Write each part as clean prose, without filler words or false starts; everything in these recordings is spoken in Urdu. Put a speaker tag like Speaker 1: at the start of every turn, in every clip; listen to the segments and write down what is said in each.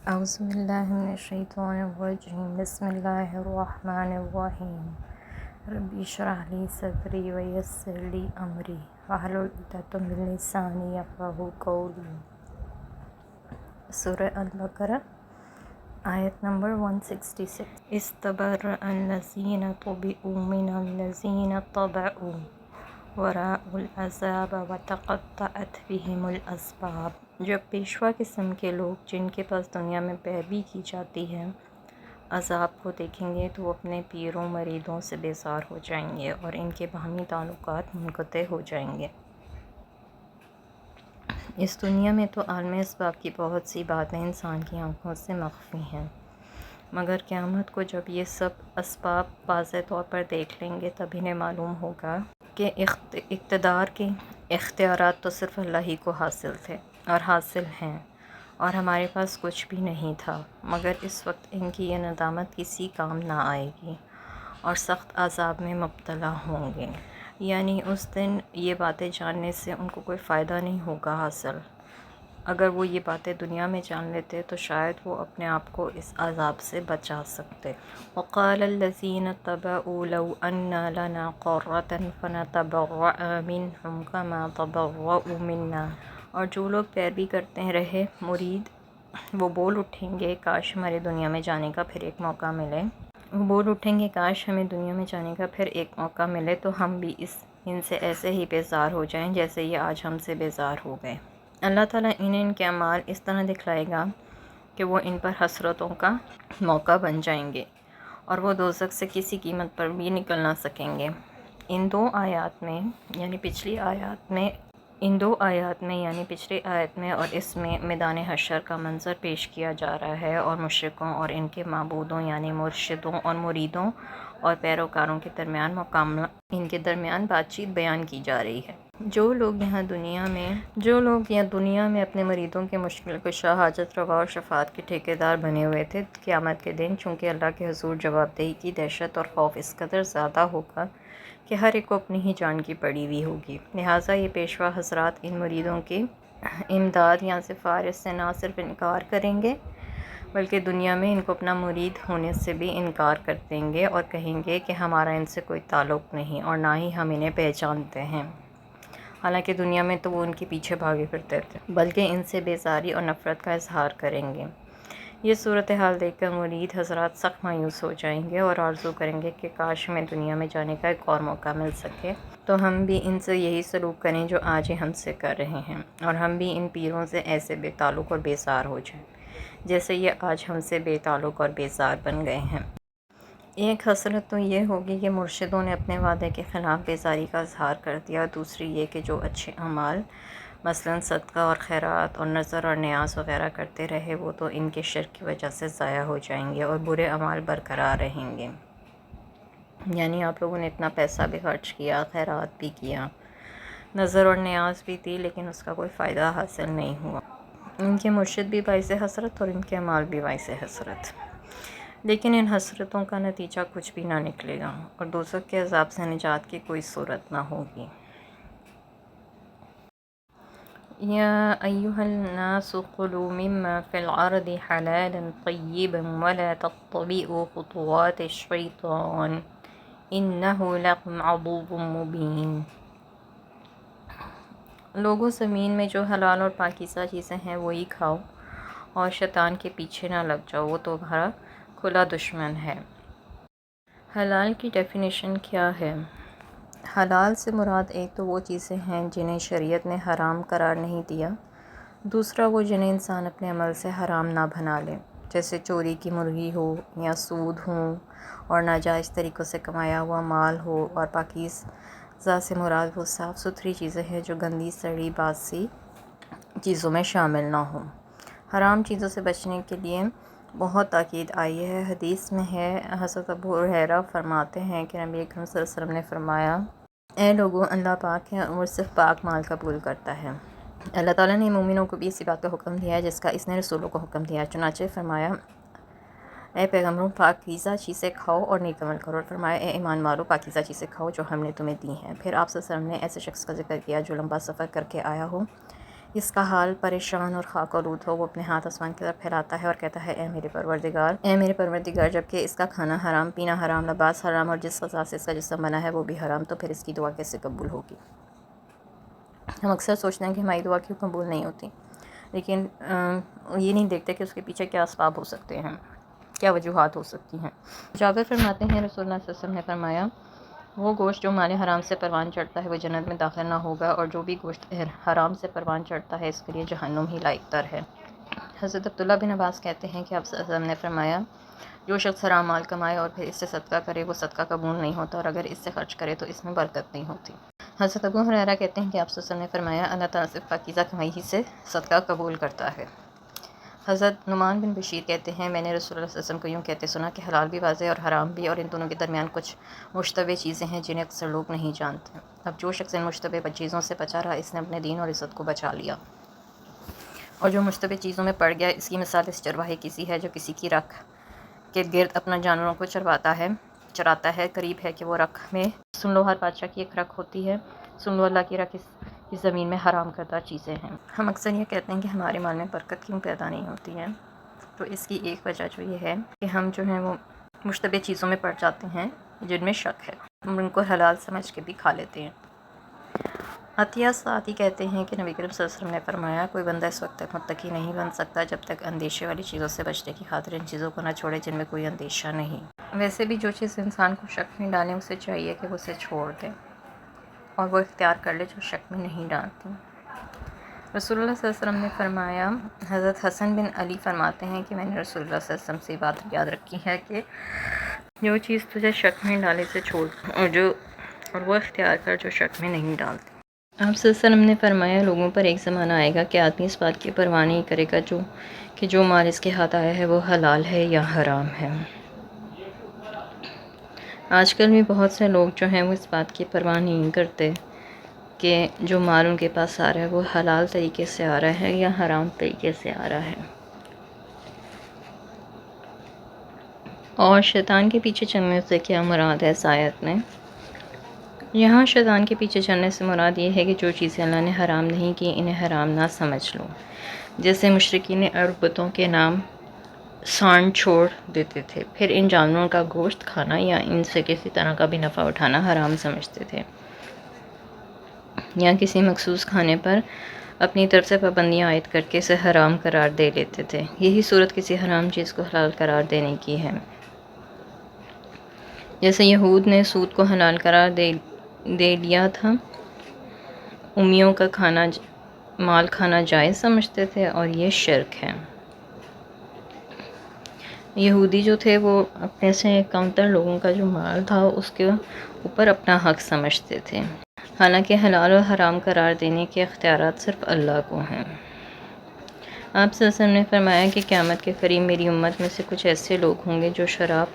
Speaker 1: اعوذ باللہ من الشیطان الرجیم بسم اللہ الرحمن الرحیم رب اشرح لی صدری ویسر لی امری واحلل عقدۃ من لسانی یفقہوا قولی۔ سورہ البقرہ آیت نمبر 166۔ استبرأ الذین طبعوا من الذین اتبعوا ورأوا العذاب وتقطعت بهم الاسباب۔ جب پیشوا قسم کے لوگ جن کے پاس دنیا میں پیروی کی جاتی ہے عذاب کو دیکھیں گے تو وہ اپنے پیروں مریدوں سے بیزار ہو جائیں گے اور ان کے باہمی تعلقات منقطع ہو جائیں گے۔ اس دنیا میں تو عالم اسباب کی بہت سی باتیں انسان کی آنکھوں سے مخفی ہیں، مگر قیامت کو جب یہ سب اسباب واضح طور پر دیکھ لیں گے تب انہیں معلوم ہوگا کہ اقتدار کے اختیارات تو صرف اللہ ہی کو حاصل تھے اور حاصل ہیں، اور ہمارے پاس کچھ بھی نہیں تھا۔ مگر اس وقت ان کی یہ ندامت کسی کام نہ آئے گی اور سخت عذاب میں مبتلا ہوں گے، یعنی اس دن یہ باتیں جاننے سے ان کو کوئی فائدہ نہیں ہوگا حاصل۔ اگر وہ یہ باتیں دنیا میں جان لیتے تو شاید وہ اپنے آپ کو اس عذاب سے بچا سکتے۔ وقال الذین اتبعوا لو ان لنا قرۃ فنتبرأ منہم کما تبرؤوا منا۔ اور جو لوگ پیروی کرتے رہے مرید وہ بول اٹھیں گے کاش ہمارے دنیا میں جانے کا پھر ایک موقع ملے۔ وہ بول اٹھیں گے کاش ہمیں دنیا میں جانے کا پھر ایک موقع ملے تو ہم بھی ان سے ایسے ہی بیزار ہو جائیں جیسے یہ آج ہم سے بیزار ہو گئے۔ اللہ تعالیٰ انہیں ان کے اعمال اس طرح دکھلائے گا کہ وہ ان پر حسرتوں کا موقع بن جائیں گے اور وہ دوزخ سے کسی قیمت پر بھی نکل نہ سکیں گے۔ ان دو آیات میں یعنی پچھلی آیت میں اور اس میں میدان حشر کا منظر پیش کیا جا رہا ہے اور مشرکوں اور ان کے معبودوں یعنی مرشدوں اور مریدوں اور پیروکاروں کے درمیان بات چیت بیان کی جا رہی ہے۔ جو لوگ یہاں دنیا میں اپنے مریدوں کے مشکل کشا، حاجت روا اور شفاعت کے ٹھیکیدار بنے ہوئے تھے، قیامت کے دن چونکہ اللہ کے حضور جواب دہی کی دہشت اور خوف اس قدر زیادہ ہوگا کہ ہر ایک کو اپنی ہی جان کی پڑی ہوئی ہوگی، لہٰذا یہ پیشوا حضرات ان مریدوں کی امداد یا سفارش سے نہ صرف انکار کریں گے بلکہ دنیا میں ان کو اپنا مرید ہونے سے بھی انکار کر دیں گے اور کہیں گے کہ ہمارا ان سے کوئی تعلق نہیں اور نہ ہی ہم انہیں پہچانتے ہیں، حالانکہ دنیا میں تو وہ ان کے پیچھے بھاگے پھرتے تھے، بلکہ ان سے بیزاری اور نفرت کا اظہار کریں گے۔ یہ صورتحال دیکھ کر مرید حضرات سخت مایوس ہو جائیں گے اور آرزو کریں گے کہ کاش ہمیں دنیا میں جانے کا ایک اور موقع مل سکے تو ہم بھی ان سے یہی سلوک کریں جو آج ہم سے کر رہے ہیں، اور ہم بھی ان پیروں سے ایسے بے تعلق اور بیزار ہو جائیں جیسے یہ آج ہم سے بے تعلق اور بیزار بن گئے ہیں۔ ایک حسرت تو یہ ہوگی کہ مرشدوں نے اپنے وعدے کے خلاف بیزاری کا اظہار کر دیا، دوسری یہ کہ جو اچھے اعمال مثلاً صدقہ اور خیرات اور نذر اور نیاز وغیرہ کرتے رہے وہ تو ان کے شرک کی وجہ سے ضائع ہو جائیں گے اور برے اعمال برقرار رہیں گے۔ یعنی آپ لوگوں نے اتنا پیسہ بھی خرچ کیا، خیرات بھی کیا، نذر اور نیاز بھی دی، لیکن اس کا کوئی فائدہ حاصل نہیں ہوا۔ ان کے مرشد بھی باعث حسرت اور ان کے اعمال بھی باعث حسرت، لیکن ان حسرتوں کا نتیجہ کچھ بھی نہ نکلے گا اور دوزخ کے عذاب سے نجات کی کوئی صورت نہ ہوگی۔ یا ایھا الناس کلوا مما فی الارض حلالا طیبا ولا تتبعوا خطوات الشیطان انہ لکم عدو مبین۔ لوگوں زمین میں جو حلال اور پاکیزہ چیزیں ہیں وہی کھاؤ اور شیطان کے پیچھے نہ لگ جاؤ، وہ تمہارا کھلا دشمن ہے۔ حلال کی ڈیفینیشن کیا ہے؟ حلال سے مراد ایک تو وہ چیزیں ہیں جنہیں شریعت نے حرام قرار نہیں دیا، دوسرا وہ جنہیں انسان اپنے عمل سے حرام نہ بنا لے، جیسے چوری کی مرغی ہو یا سود ہو اور ناجائز طریقوں سے کمایا ہوا مال ہو، اور پاکیزہ سے مراد وہ صاف ستھری چیزیں ہیں جو گندی سڑی باسی چیزوں میں شامل نہ ہوں۔ حرام چیزوں سے بچنے کے لیے بہت تاکید آئی ہے۔ حدیث میں ہے، حضرت ابو ہریرہ فرماتے ہیں کہ نبی اکرم صلی اللہ علیہ وسلم نے فرمایا، اے لوگو، اللہ پاک ہے اور صرف پاک مال قبول کرتا ہے۔ اللہ تعالیٰ نے مومنوں کو بھی اسی بات کا حکم دیا ہے جس کا اس نے رسولوں کو حکم دیا ہے، چنانچہ فرمایا، اے پیغمبروں، پاکیزہ چیزیں کھاؤ اور نیک عمل کرو، اور فرمایا، اے ایمان والو، پاکیزہ چیزیں کھاؤ جو ہم نے تمہیں دی ہیں۔ پھر آپ صلی اللہ علیہ وسلم نے ایسے شخص کا ذکر کیا جو لمبا سفر کر کے آیا ہو، اس کا حال پریشان اور خاک آلود ہو، وہ اپنے ہاتھ آسمان کی طرف پھیلاتا ہے اور کہتا ہے اے میرے پروردگار، اے میرے پروردگار، جبکہ اس کا کھانا حرام، پینا حرام، لباس حرام اور جس غذا سے اس کا جسم بنا ہے وہ بھی حرام، تو پھر اس کی دعا کیسے قبول ہوگی؟ ہم اکثر سوچتے ہیں کہ ہماری دعا کیوں قبول نہیں ہوتی، لیکن یہ نہیں دیکھتے کہ اس کے پیچھے کیا اسباب ہو سکتے ہیں، کیا وجوہات ہو سکتی ہیں۔ جابر فرماتے ہیں رسول اللہ صلی اللہ علیہ وسلم نے فرمایا، وہ گوشت جو مال حرام سے پروان چڑھتا ہے وہ جنت میں داخل نہ ہوگا، اور جو بھی گوشت حرام سے پروان چڑھتا ہے اس کے لیے جہنم ہی لائق تر ہے۔ حضرت عبداللہ بن عباس کہتے ہیں کہ آپ صلی اللہ علیہ وسلم نے فرمایا، جو شخص حرام مال کمائے اور پھر اس سے صدقہ کرے وہ صدقہ قبول نہیں ہوتا، اور اگر اس سے خرچ کرے تو اس میں برکت نہیں ہوتی۔ حضرت ابو ہریرہ کہتے ہیں کہ آپ صلی اللہ علیہ وسلم نے فرمایا، اللہ تعالیٰ صرف پاکیزہ کمائی ہی سے صدقہ قبول کرتا ہے۔ حضرت نعمان بن بشیر کہتے ہیں، میں نے رسول اللہ صلی اللہ علیہ وسلم کو یوں کہتے سنا کہ حلال بھی واضح اور حرام بھی، اور ان دونوں کے درمیان کچھ مشتبہ چیزیں ہیں جنہیں اکثر لوگ نہیں جانتے۔ اب جو شخص ان مشتبہ چیزوں سے بچا رہا اس نے اپنے دین اور عزت کو بچا لیا، اور جو مشتبہ چیزوں میں پڑ گیا اس کی مثال اس چرواہے کی سی ہے جو کسی کی رکھ کے گرد اپنا جانوروں کو چراتا ہے۔ قریب ہے کہ وہ رکھ میں سن لو، ہر بادشاہ کی ایک رکھ ہوتی ہے، سن لو اللہ کی رکھ اس زمین میں حرام کردہ چیزیں ہیں۔ ہم اکثر یہ کہتے ہیں کہ ہمارے مال میں برکت کیوں پیدا نہیں ہوتی ہے، تو اس کی ایک وجہ جو یہ ہے کہ ہم جو ہیں وہ مشتبہ چیزوں میں پڑ جاتے ہیں جن میں شک ہے، ہم ان کو حلال سمجھ کے بھی کھا لیتے ہیں۔ عطیہ سعدی کہتے ہیں کہ نبی کریم صلی اللہ علیہ وسلم نے فرمایا، کوئی بندہ اس وقت تک متقی نہیں بن سکتا جب تک اندیشے والی چیزوں سے بچنے کی خاطر ان چیزوں کو نہ چھوڑے جن میں کوئی اندیشہ نہیں۔ ویسے بھی جو چیز انسان کو شک میں ڈالے اسے چاہیے کہ وہ اسے چھوڑ دے اور وہ اختیار کر لے جو شک میں نہیں ڈالتی۔ رسول اللہ صلی اللہ علیہ وسلم نے فرمایا، حضرت حسن بن علی فرماتے ہیں کہ میں نے رسول اللہ صلی اللہ علیہ وسلم سے یہ بات یاد رکھی ہے کہ جو چیز تجھے شک میں ڈالے سے چھوڑ، اور وہ اختیار کر جو شک میں نہیں ڈالتی۔ آپ صلی اللہ علیہ وسلم نے فرمایا، لوگوں پر ایک زمانہ آئے گا کہ آدمی اس بات کی پرواہ نہیں کرے گا کہ جو مال اس کے ہاتھ آیا ہے وہ حلال ہے یا حرام ہے۔ آج کل بھی بہت سے لوگ جو ہیں وہ اس بات کی پرواہ نہیں کرتے کہ جو مال ان کے پاس آ رہا ہے وہ حلال طریقے سے آ رہا ہے یا حرام طریقے سے آ رہا ہے۔ اور شیطان کے پیچھے چلنے سے کیا مراد ہے اس آیت میں؟ یہاں شیطان کے پیچھے چلنے سے مراد یہ ہے کہ جو چیزیں اللہ نے حرام نہیں کی انہیں حرام نہ سمجھ لو، جیسے مشرکین عرب بتوں کے نام سانڈ چھوڑ دیتے تھے، پھر ان جانوروں کا گوشت کھانا یا ان سے کسی طرح کا بھی نفع اٹھانا حرام سمجھتے تھے، یا کسی مخصوص کھانے پر اپنی طرف سے پابندیاں عائد کر کے اسے حرام قرار دے لیتے تھے۔ یہی صورت کسی حرام چیز کو حلال قرار دینے کی ہے۔ جیسے یہود نے سود کو حلال قرار دے لیا تھا، امیوں کا مال کھانا جائز سمجھتے تھے، اور یہ شرک ہے۔ یہودی جو تھے وہ اپنے سے کمتر لوگوں کا جو مال تھا اس کے اوپر اپنا حق سمجھتے تھے، حالانکہ حلال و حرام قرار دینے کے اختیارات صرف اللہ کو ہیں۔ آپ صلی اللہ علیہ وسلم نے فرمایا کہ قیامت کے قریب میری امت میں سے کچھ ایسے لوگ ہوں گے جو شراب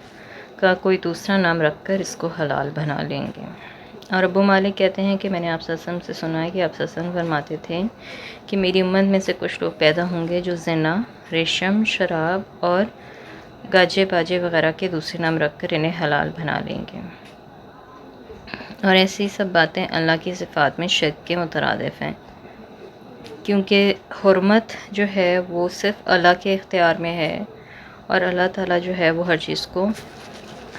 Speaker 1: کا کوئی دوسرا نام رکھ کر اس کو حلال بنا لیں گے۔ اور ابو مالک کہتے ہیں کہ میں نے آپ صلی اللہ علیہ وسلم سے سنا ہے کہ آپ صلی اللہ علیہ وسلم فرماتے تھے کہ میری امت میں سے کچھ لوگ پیدا ہوں گے جو زنا، ریشم، شراب اور گاجے باجے وغیرہ کے دوسرے نام رکھ کر انہیں حلال بنا لیں گے، اور ایسی سب باتیں اللہ کی صفات میں شرک کے مترادف ہیں، کیونکہ حرمت جو ہے وہ صرف اللہ کے اختیار میں ہے، اور اللہ تعالیٰ جو ہے وہ ہر چیز کو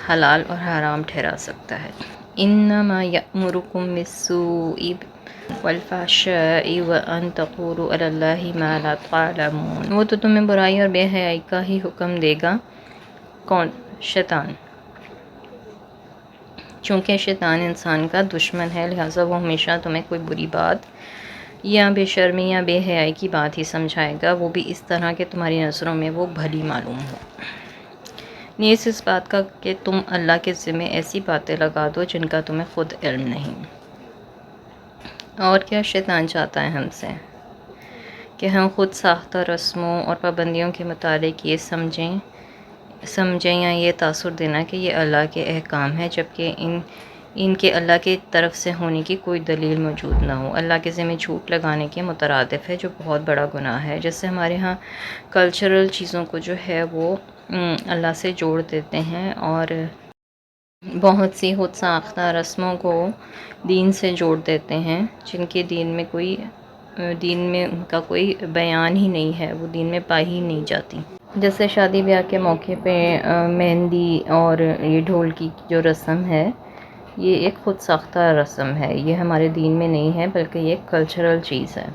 Speaker 1: حلال اور حرام ٹھہرا سکتا ہے۔ انما یأمرکم بالسوء والفحشاء وان تقولوا علی اللہ ما لا تعلمون، وہ تو تمہیں برائی اور بے حیائی کا ہی حکم دے گا۔ کون؟ شیطان۔ چونکہ شیطان انسان کا دشمن ہے لہٰذا وہ ہمیشہ تمہیں کوئی بری بات یا بے شرمی یا بے حیائی کی بات ہی سمجھائے گا، وہ بھی اس طرح کہ تمہاری نظروں میں وہ بھلی معلوم ہو، نیز اس بات کا کہ تم اللہ کے ذمے ایسی باتیں لگا دو جن کا تمہیں خود علم نہیں۔ اور کیا شیطان چاہتا ہے ہم سے؟ کہ ہم خود ساختہ رسموں اور پابندیوں کے متعلق یہ سمجھیں یا یہ تاثر دینا کہ یہ اللہ کے احکام ہیں، جبکہ ان کے اللہ کی طرف سے ہونے کی کوئی دلیل موجود نہ ہو۔ اللہ کے ذمہ جھوٹ لگانے کے مترادف ہے، جو بہت بڑا گناہ ہے، جس سے ہمارے ہاں کلچرل چیزوں کو جو ہے وہ اللہ سے جوڑ دیتے ہیں، اور بہت سی خود ساختہ رسموں کو دین سے جوڑ دیتے ہیں جن کے دین میں کوئی دین میں ان کا کوئی بیان ہی نہیں ہے، وہ دین میں پائی ہی نہیں جاتی۔ جیسے شادی بیاہ کے موقع پہ مہندی اور یہ ڈھول کی جو رسم ہے، یہ ایک خود ساختہ رسم ہے، یہ ہمارے دین میں نہیں ہے بلکہ یہ ایک کلچرل چیز ہے۔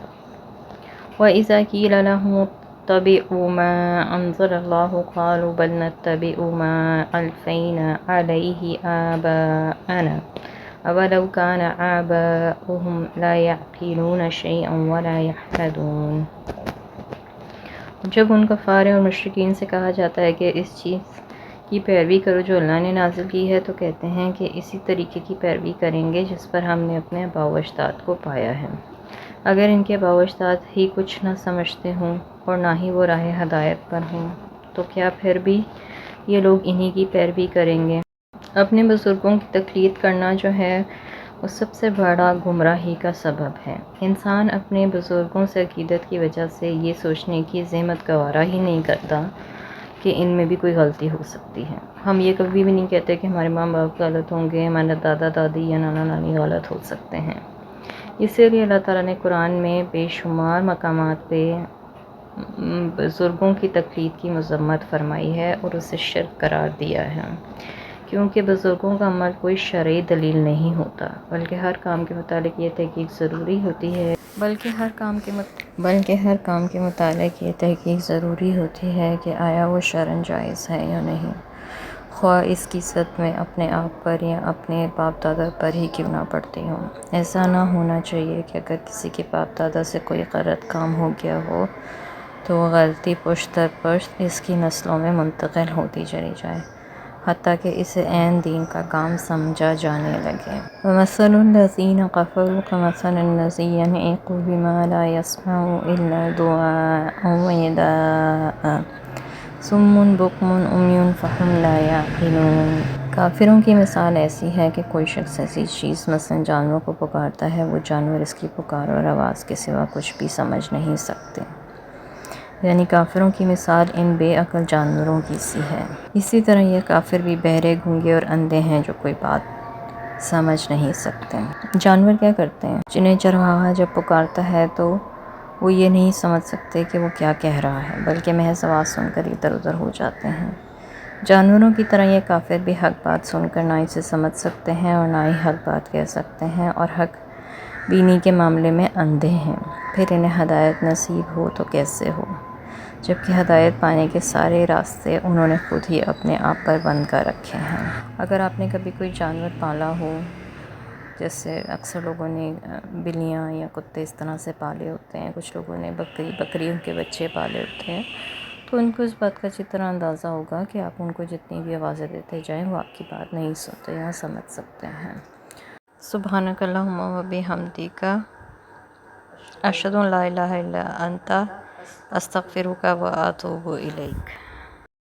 Speaker 1: وَإِذَا قِيلَ لَهُمُ اتَّبِعُوا مَا أَنزَلَ اللَّهُ قَالُوا بَلْ نَتَّبِعُ مَا أَلْفَيْنَا عَلَيْهِ آبَاءَنَا أَوَلَوْ كَانَ آبَاؤُهُمْ لَا يَعْقِلُونَ شَيْئًا وَلَا يَهْتَدُونَ۔ جب ان کفار اور مشرکین سے کہا جاتا ہے کہ اس چیز کی پیروی کرو جو اللہ نے نازل کی ہے، تو کہتے ہیں کہ اسی طریقے کی پیروی کریں گے جس پر ہم نے اپنے آباء و اجداد کو پایا ہے۔ اگر ان کے آباء و اجداد ہی کچھ نہ سمجھتے ہوں اور نہ ہی وہ راہ ہدایت پر ہوں، تو کیا پھر بھی یہ لوگ انہی کی پیروی کریں گے؟ اپنے بزرگوں کی تقلید کرنا جو ہے وہ سب سے بڑا گمراہی کا سبب ہے۔ انسان اپنے بزرگوں سے عقیدت کی وجہ سے یہ سوچنے کی زحمت گوارا ہی نہیں کرتا کہ ان میں بھی کوئی غلطی ہو سکتی ہے۔ ہم یہ کبھی بھی نہیں کہتے کہ ہمارے ماں باپ غلط ہوں گے، ہمارے دادا دادی یا نانا نانی غلط ہو سکتے ہیں۔ اسی لیے اللہ تعالیٰ نے قرآن میں بے شمار مقامات پہ بزرگوں کی تقلید کی مذمت فرمائی ہے اور اسے شرک قرار دیا ہے، کیونکہ بزرگوں کا عمل کوئی شرعی دلیل نہیں ہوتا، بلکہ ہر کام کے متعلق یہ تحقیق ضروری ہوتی ہے کہ آیا وہ شرعاً جائز ہے یا نہیں، خواہ اس کی صد میں اپنے آپ پر یا اپنے باپ دادا پر ہی کیوں نہ پڑتی ہو۔ ایسا نہ ہونا چاہیے کہ اگر کسی کے باپ دادا سے کوئی غلط کام ہو گیا ہو تو وہ غلطی پشت در پشت اس کی نسلوں میں منتقل ہوتی چلی جائے، حتیٰ کہ اسے عین دین کا کام سمجھا جانے لگے۔ وَمَثَلُ الَّذِينَ كَفَرُوا كَمَثَلِ الَّذِي يَنْعِقُ بِمَا لَا يَسْمَعُ إِلَّا دُعَاءً وَنِدَاءً صُمٌّ بُكْمٌ عُمْيٌ فَهُمْ لَا يَعْقِلُونَ۔ کافروں کی مثال ایسی ہے کہ کوئی شخص ایسی چیز مثلا جانوروں کو پکارتا ہے، وہ جانور اس کی پکار اور آواز کے سوا کچھ بھی سمجھ نہیں سکتے، یعنی کافروں کی مثال ان بے عقل جانوروں کی سی ہے۔ اسی طرح یہ کافر بھی بہرے، گونگے اور اندھے ہیں جو کوئی بات سمجھ نہیں سکتے۔ جانور کیا کرتے ہیں؟ جنہیں چرواہا جب پکارتا ہے تو وہ یہ نہیں سمجھ سکتے کہ وہ کیا کہہ رہا ہے، بلکہ محض آواز سن کر ادھر ادھر ہو جاتے ہیں۔ جانوروں کی طرح یہ کافر بھی حق بات سن کر نہ اسے سمجھ سکتے ہیں اور نہ ہی حق بات کہہ سکتے ہیں، اور حق بینی کے معاملے میں اندھے ہیں۔ پھر انہیں ہدایت نصیب ہو تو کیسے ہو، جبکہ ہدایت پانے کے سارے راستے انہوں نے خود ہی اپنے آپ پر بند کر رکھے ہیں۔ اگر آپ نے کبھی کوئی جانور پالا ہو، جیسے اکثر لوگوں نے بلیاں یا کتے اس طرح سے پالے ہوتے ہیں، کچھ لوگوں نے بکریوں کے بچے پالے ہوتے ہیں، تو ان کو اس بات کا اچھی طرح اندازہ ہوگا کہ آپ ان کو جتنی بھی آوازیں دیتے جائیں وہ آپ کی بات نہیں سنتے یا سمجھ سکتے ہیں۔ سبحانک اللہم و بحمدک، اشہد ان لا الہ الا انت، استغفرک و اتوب الیک۔